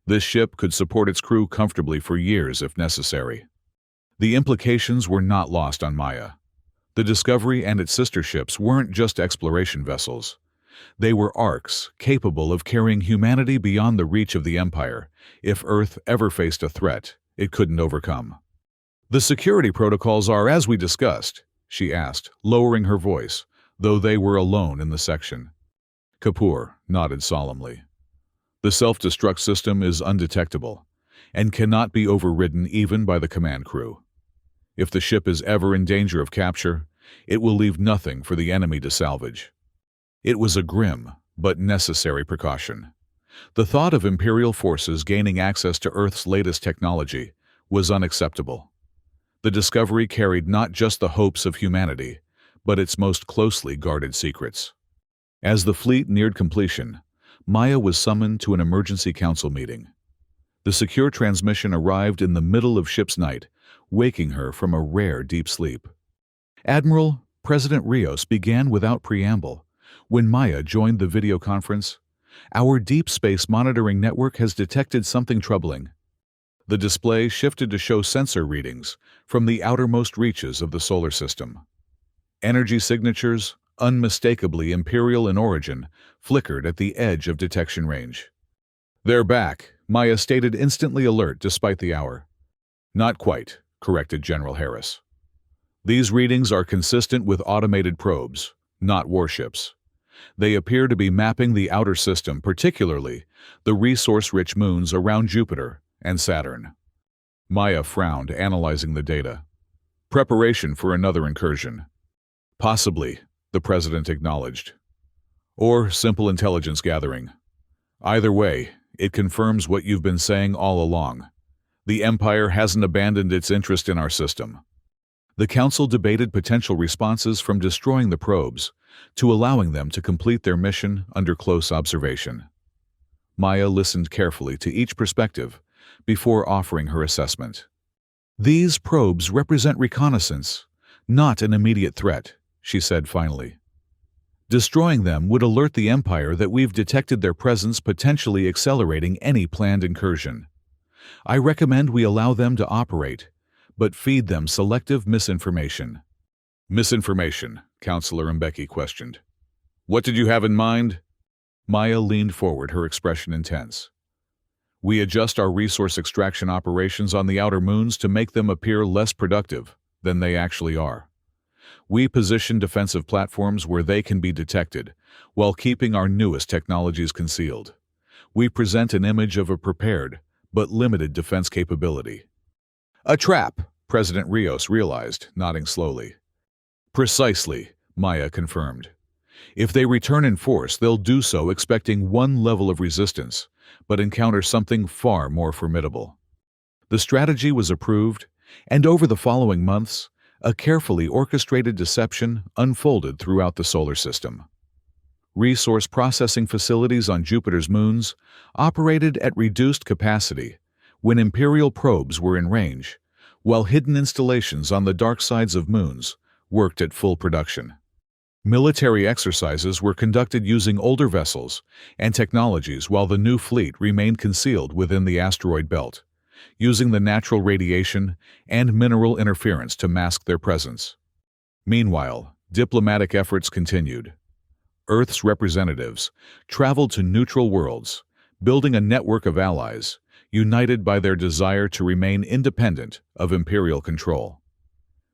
A: This ship could support its crew comfortably for years if necessary." The implications were not lost on Maya. The Discovery and its sister ships weren't just exploration vessels. They were arcs capable of carrying humanity beyond the reach of the Empire if Earth ever faced a threat it couldn't overcome. "The security protocols are as we discussed?" she asked, lowering her voice, though they were alone in the section. Kapoor nodded solemnly. "The self-destruct system is undetectable and cannot be overridden even by the command crew. If the ship is ever in danger of capture, it will leave nothing for the enemy to salvage." It was a grim but necessary precaution. The thought of Imperial forces gaining access to Earth's latest technology was unacceptable. The Discovery carried not just the hopes of humanity, but its most closely guarded secrets. As the fleet neared completion, Maya was summoned to an emergency council meeting. The secure transmission arrived in the middle of ship's night, waking her from a rare deep sleep. Admiral President Rios began without preamble. When Maya joined the video conference, "Our deep space monitoring network has detected something troubling." The display shifted to show sensor readings from the outermost reaches of the solar system. Energy signatures, unmistakably Imperial in origin, flickered at the edge of detection range. "They're back," Maya stated, instantly alert despite the hour. Not quite, corrected General Harris. These readings are consistent with automated probes, not warships. They appear to be mapping the outer system, particularly the resource-rich moons around Jupiter and Saturn. Maya frowned, analyzing the data. Preparation for another incursion. Possibly, the president acknowledged. Or simple intelligence gathering. Either way, it confirms what you've been saying all along. The Empire hasn't abandoned its interest in our system. The Council debated potential responses from destroying the probes to allowing them to complete their mission under close observation. Maya listened carefully to each perspective before offering her assessment. These probes represent reconnaissance, not an immediate threat, she said finally. Destroying them would alert the Empire that we've detected their presence, potentially accelerating any planned incursion. I recommend we allow them to operate, but feed them selective misinformation. Misinformation, Counselor Mbeki questioned. What did you have in mind? Maya leaned forward, her expression intense. We adjust our resource extraction operations on the outer moons to make them appear less productive than they actually are. We position defensive platforms where they can be detected, while keeping our newest technologies concealed. We present an image of a prepared, but limited defense capability. A trap, President Rios realized, nodding slowly. Precisely, Maya confirmed. If they return in force, they'll do so expecting one level of resistance, but encounter something far more formidable. The strategy was approved, and over the following months, a carefully orchestrated deception unfolded throughout the solar system. Resource processing facilities on Jupiter's moons operated at reduced capacity when Imperial probes were in range, while hidden installations on the dark sides of moons worked at full production. Military exercises were conducted using older vessels and technologies, while the new fleet remained concealed within the asteroid belt, using the natural radiation and mineral interference to mask their presence. Meanwhile, diplomatic efforts continued. Earth's representatives traveled to neutral worlds, building a network of allies, united by their desire to remain independent of imperial control.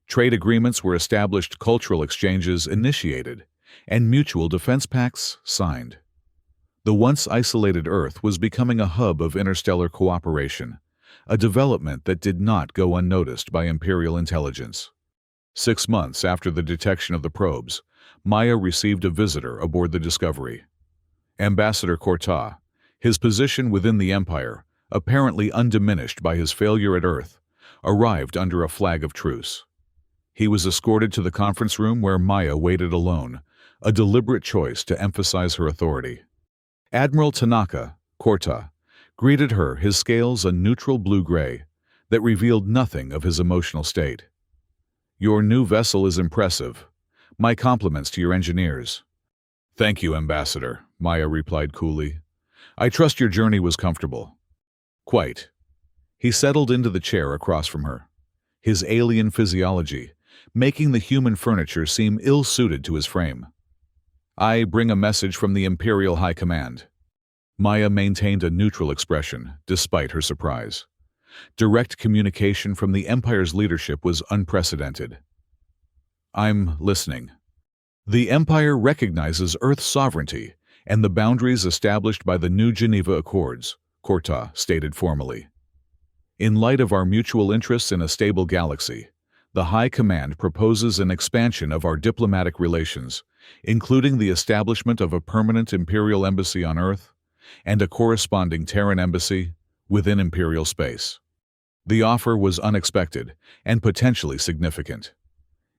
A: Trade agreements were established, cultural exchanges initiated, and mutual defense pacts signed. The once isolated Earth was becoming a hub of interstellar cooperation, a development that did not go unnoticed by Imperial intelligence. 6 months after the detection of the probes, Maya received a visitor aboard the Discovery. Ambassador Corta, his position within the Empire, apparently undiminished by his failure at Earth, arrived under a flag of truce. He was escorted to the conference room where Maya waited alone, a deliberate choice to emphasize her authority. Admiral Tanaka, Corta, greeted her, his scales a neutral blue-gray that revealed nothing of his emotional state. Your new vessel is impressive. My compliments to your engineers. Thank you, Ambassador, Maya replied coolly. I trust your journey was comfortable. Quite. He settled into the chair across from her, his alien physiology making the human furniture seem ill-suited to his frame. I bring a message from the Imperial High Command. Maya maintained a neutral expression, despite her surprise. Direct communication from the Empire's leadership was unprecedented. I'm listening. The Empire recognizes Earth's sovereignty and the boundaries established by the New Geneva Accords, Corta stated formally. In light of our mutual interests in a stable galaxy, the High Command proposes an expansion of our diplomatic relations, including the establishment of a permanent Imperial embassy on Earth and a corresponding Terran embassy within Imperial space. The offer was unexpected and potentially significant.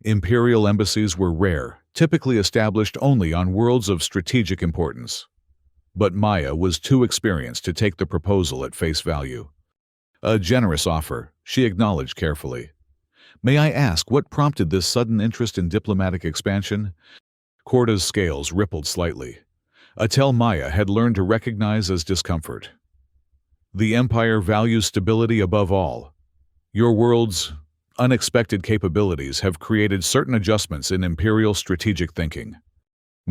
A: Imperial embassies were rare, typically established only on worlds of strategic importance. But Maya was too experienced to take the proposal at face value. A generous offer, she acknowledged carefully. May I ask what prompted this sudden interest in diplomatic expansion? Corta's scales rippled slightly, a tell Maya had learned to recognize as discomfort. The Empire values stability above all. Your world's unexpected capabilities have created certain adjustments in Imperial strategic thinking.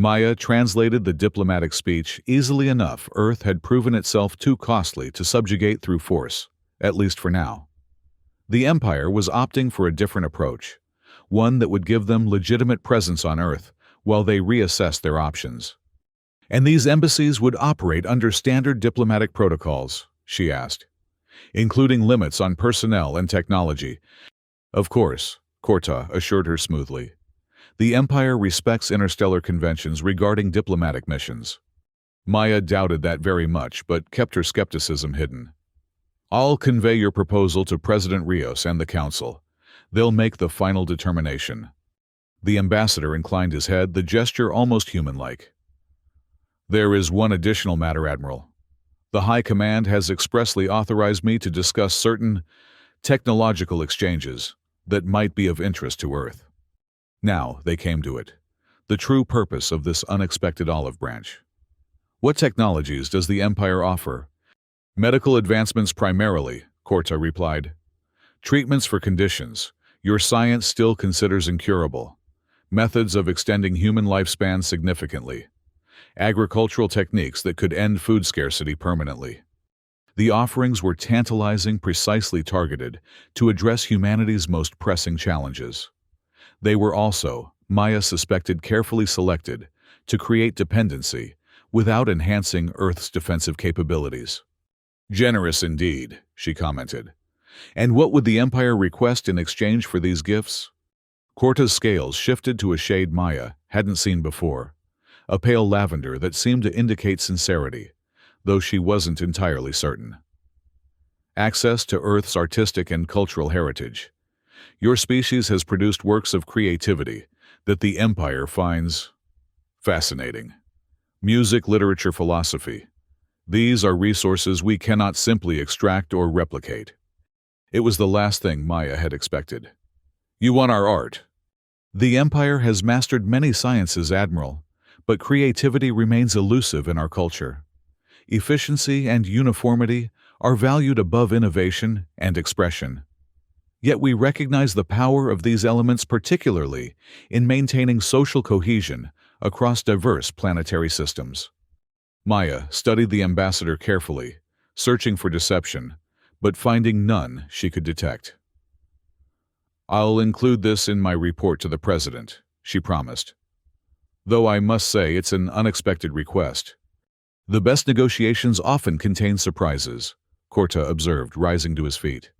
A: Maya translated the diplomatic speech easily enough. Earth had proven itself too costly to subjugate through force, at least for now. The Empire was opting for a different approach, one that would give them legitimate presence on Earth while they reassessed their options. And these embassies would operate under standard diplomatic protocols, she asked, including limits on personnel and technology. Of course, Korta assured her smoothly. The Empire respects interstellar conventions regarding diplomatic missions. Maya doubted that very much, but kept her skepticism hidden. I'll convey your proposal to President Rios and the Council. They'll make the final determination. The ambassador inclined his head, the gesture almost human-like. There is one additional matter, Admiral. The High Command has expressly authorized me to discuss certain technological exchanges that might be of interest to Earth. Now they came to it. The true purpose of this unexpected olive branch. What technologies does the Empire offer? Medical advancements primarily, Korta replied. Treatments for conditions your science still considers incurable. Methods of extending human lifespan significantly. Agricultural techniques that could end food scarcity permanently. The offerings were tantalizing, precisely targeted to address humanity's most pressing challenges. They were also, Maya suspected, carefully selected to create dependency without enhancing Earth's defensive capabilities. Generous indeed, she commented. And what would the Empire request in exchange for these gifts? Korta's scales shifted to a shade Maya hadn't seen before, a pale lavender that seemed to indicate sincerity, though she wasn't entirely certain. Access to Earth's artistic and cultural heritage. Your species has produced works of creativity that the Empire finds fascinating. Music, literature, philosophy. These are resources we cannot simply extract or replicate. It was the last thing Maya had expected. You want our art? The Empire has mastered many sciences, Admiral, but creativity remains elusive in our culture. Efficiency and uniformity are valued above innovation and expression. Yet we recognize the power of these elements, particularly in maintaining social cohesion across diverse planetary systems. Maya studied the ambassador carefully, searching for deception, but finding none she could detect. I'll include this in my report to the President, she promised. Though I must say it's an unexpected request. The best negotiations often contain surprises, Korta observed, rising to his feet.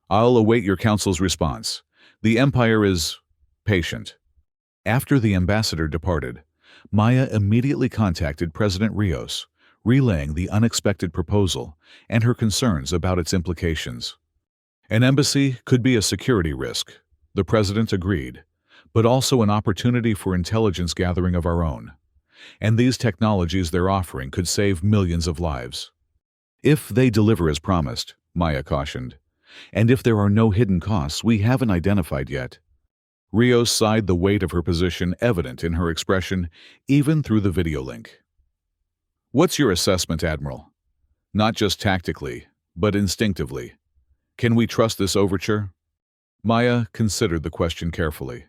A: I'll await your council's response. The Empire is patient. After the ambassador departed, Maya immediately contacted President Rios, relaying the unexpected proposal and her concerns about its implications. An embassy could be a security risk, the president agreed, but also an opportunity for intelligence gathering of our own. And these technologies they're offering could save millions of lives. If they deliver as promised, Maya cautioned, and if there are no hidden costs we haven't identified yet. Rios sighed, the weight of her position evident in her expression, even through the video link. What's your assessment, Admiral? Not just tactically, but instinctively. Can we trust this overture? Maya considered the question carefully.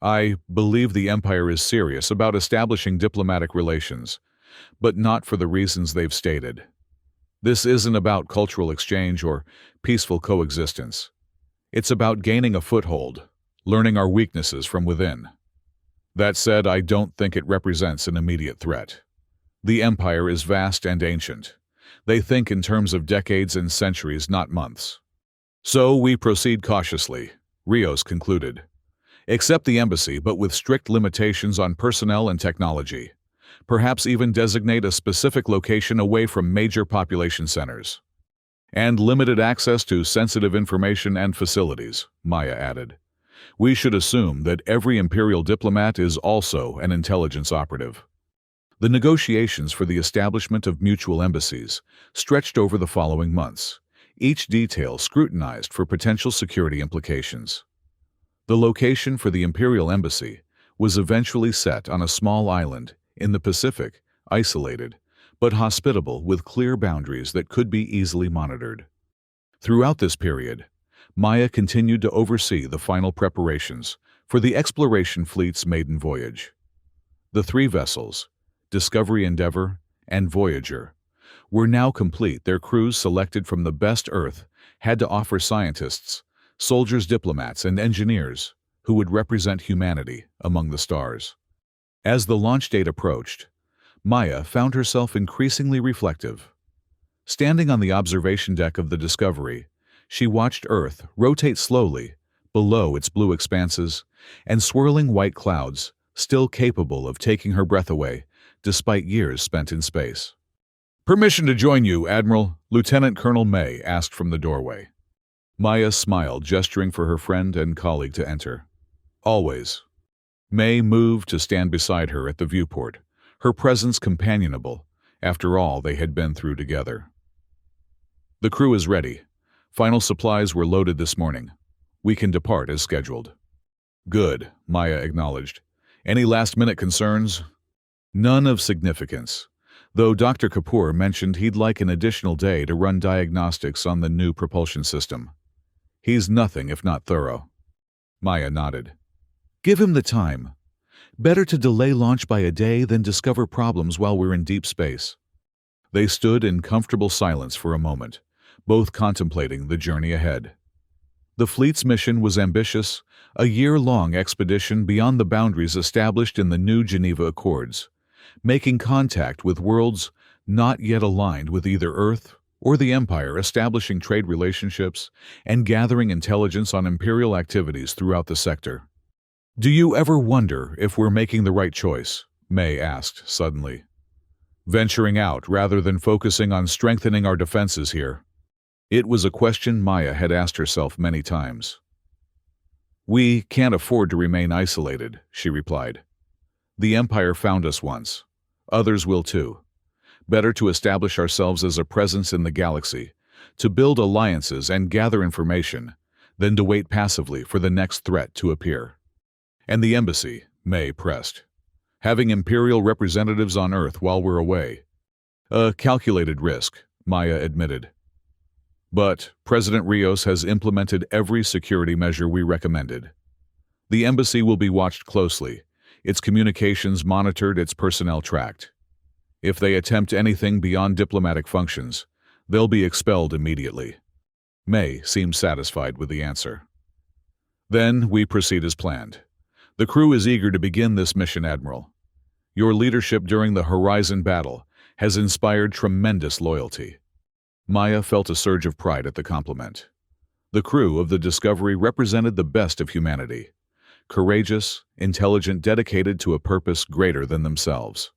A: I believe the Empire is serious about establishing diplomatic relations, but not for the reasons they've stated. This isn't about cultural exchange or peaceful coexistence. It's about gaining a foothold, learning our weaknesses from within. That said, I don't think it represents an immediate threat. The Empire is vast and ancient. They think in terms of decades and centuries, not months. So we proceed cautiously, Rios concluded. Accept the embassy, but with strict limitations on personnel and technology. Perhaps even designate a specific location away from major population centers. And limited access to sensitive information and facilities, Maya added. We should assume that every imperial diplomat is also an intelligence operative. The negotiations for the establishment of mutual embassies stretched over the following months, each detail scrutinized for potential security implications. The location for the Imperial Embassy was eventually set on a small island in the Pacific, isolated, but hospitable with clear boundaries that could be easily monitored. Throughout this period, Maya continued to oversee the final preparations for the exploration fleet's maiden voyage. The three vessels, Discovery, Endeavour, and Voyager, were now complete. Their crews, selected from the best Earth, had to offer scientists, soldiers, diplomats, and engineers who would represent humanity among the stars. As the launch date approached, Maya found herself increasingly reflective. Standing on the observation deck of the Discovery, she watched Earth rotate slowly below its blue expanses and swirling white clouds, still capable of taking her breath away despite years spent in space. "Permission to join you, Admiral," Lieutenant Colonel May asked from the doorway. Maya smiled, gesturing for her friend and colleague to enter. "Always." May moved to stand beside her at the viewport, her presence companionable after all they had been through together. "The crew is ready. Final supplies were loaded this morning. We can depart as scheduled." "Good," Maya acknowledged. "Any last-minute concerns?" "None of significance, though Dr. Kapoor mentioned he'd like an additional day to run diagnostics on the new propulsion system. He's nothing if not thorough." Maya nodded. "Give him the time. Better to delay launch by a day than discover problems while we're in deep space." They stood in comfortable silence for a moment, both contemplating the journey ahead. The fleet's mission was ambitious, a year-long expedition beyond the boundaries established in the new Geneva Accords, making contact with worlds not yet aligned with either Earth or the Empire, establishing trade relationships, and gathering intelligence on Imperial activities throughout the sector. "Do you ever wonder if we're making the right choice?" May asked suddenly. "Venturing out rather than focusing on strengthening our defenses here?" It was a question Maya had asked herself many times. "We can't afford to remain isolated," she replied. "The Empire found us once. Others will too. Better to establish ourselves as a presence in the galaxy, to build alliances and gather information, than to wait passively for the next threat to appear." "And the embassy," May pressed. "Having Imperial representatives on Earth while we're away." "A calculated risk," Maya admitted. "But President Rios has implemented every security measure we recommended. The embassy will be watched closely, its communications monitored, its personnel tracked. If they attempt anything beyond diplomatic functions, they'll be expelled immediately." May seemed satisfied with the answer. "Then we proceed as planned. The crew is eager to begin this mission, Admiral. Your leadership during the Horizon battle has inspired tremendous loyalty." Maya felt a surge of pride at the compliment. The crew of the Discovery represented the best of humanity. Courageous, intelligent, dedicated to a purpose greater than themselves.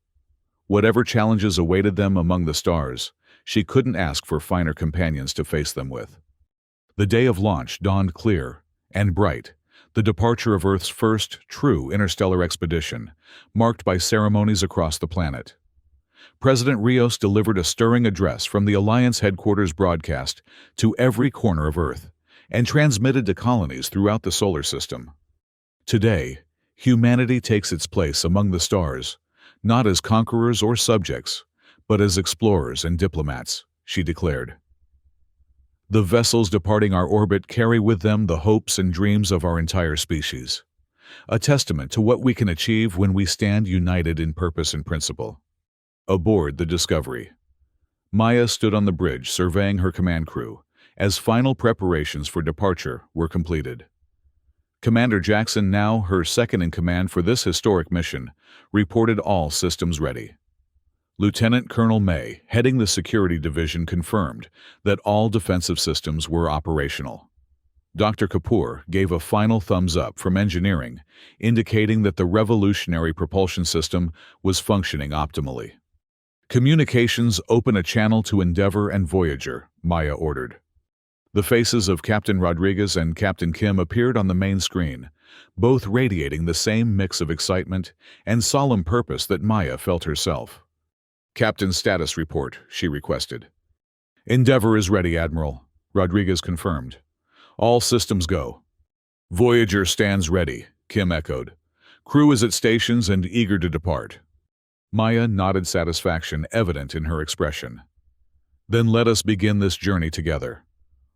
A: Whatever challenges awaited them among the stars, she couldn't ask for finer companions to face them with. The day of launch dawned clear and bright, the departure of Earth's first true interstellar expedition, marked by ceremonies across the planet. President Rios delivered a stirring address from the Alliance headquarters, broadcast to every corner of Earth and transmitted to colonies throughout the solar system. "Today, humanity takes its place among the stars, not as conquerors or subjects, but as explorers and diplomats," she declared. "The vessels departing our orbit carry with them the hopes and dreams of our entire species, a testament to what we can achieve when we stand united in purpose and principle." Aboard the Discovery, Maya stood on the bridge surveying her command crew as final preparations for departure were completed. Commander Jackson, now her second-in-command for this historic mission, reported all systems ready. Lieutenant Colonel May, heading the Security Division, confirmed that all defensive systems were operational. Dr. Kapoor gave a final thumbs-up from engineering, indicating that the revolutionary propulsion system was functioning optimally. "Communications, open a channel to Endeavour and Voyager," Maya ordered. The faces of Captain Rodriguez and Captain Kim appeared on the main screen, both radiating the same mix of excitement and solemn purpose that Maya felt herself. "Captain's status report," she requested. "Endeavour is ready, Admiral," Rodriguez confirmed. "All systems go." "Voyager stands ready," Kim echoed. "Crew is at stations and eager to depart." Maya nodded, satisfaction evident in her expression. "Then let us begin this journey together.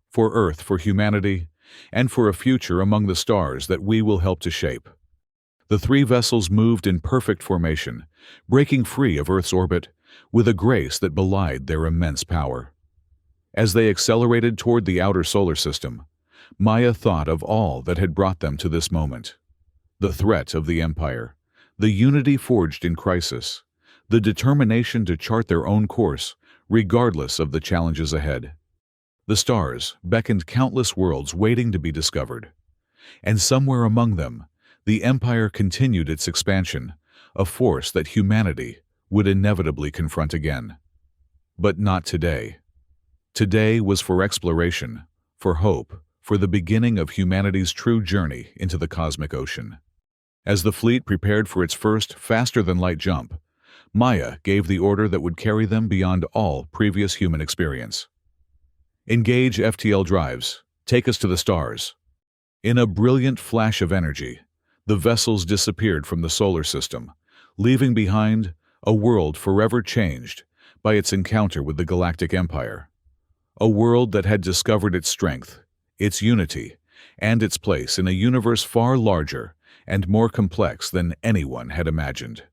A: For Earth, for humanity, and for a future among the stars that we will help to shape." The three vessels moved in perfect formation, breaking free of Earth's orbit with a grace that belied their immense power. As they accelerated toward the outer solar system, Maya thought of all that had brought them to this moment. The threat of the Empire, the unity forged in crisis, the determination to chart their own course, regardless of the challenges ahead. The stars beckoned countless worlds waiting to be discovered. And somewhere among them, the Empire continued its expansion, a force that humanity would inevitably confront again. But not today. Today was for exploration, for hope, for the beginning of humanity's true journey into the cosmic ocean. As the fleet prepared for its first faster-than-light jump, Maya gave the order that would carry them beyond all previous human experience. Engage FTL drives. Take us to the stars. In a brilliant flash of energy, the vessels disappeared from the solar system, leaving behind a world forever changed by its encounter with the Galactic Empire. A world that had discovered its strength, its unity, and its place in a universe far larger and more complex than anyone had imagined.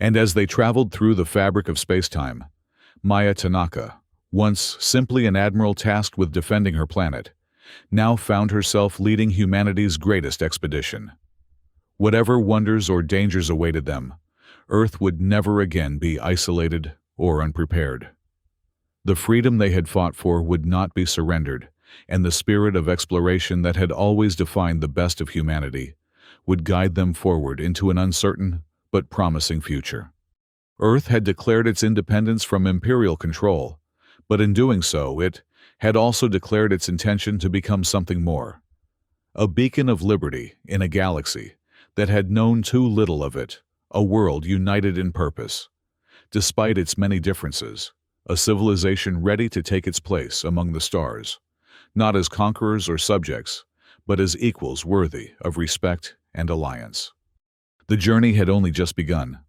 A: And as they traveled through the fabric of space-time, Maya Tanaka, once simply an admiral tasked with defending her planet, now found herself leading humanity's greatest expedition. Whatever wonders or dangers awaited them, Earth would never again be isolated or unprepared. The freedom they had fought for would not be surrendered, and the spirit of exploration that had always defined the best of humanity would guide them forward into an uncertain but promising future. Earth had declared its independence from imperial control, but in doing so, it had also declared its intention to become something more. A beacon of liberty in a galaxy that had known too little of it, a world united in purpose. Despite its many differences, a civilization ready to take its place among the stars, not as conquerors or subjects, but as equals worthy of respect and alliance. The journey had only just begun.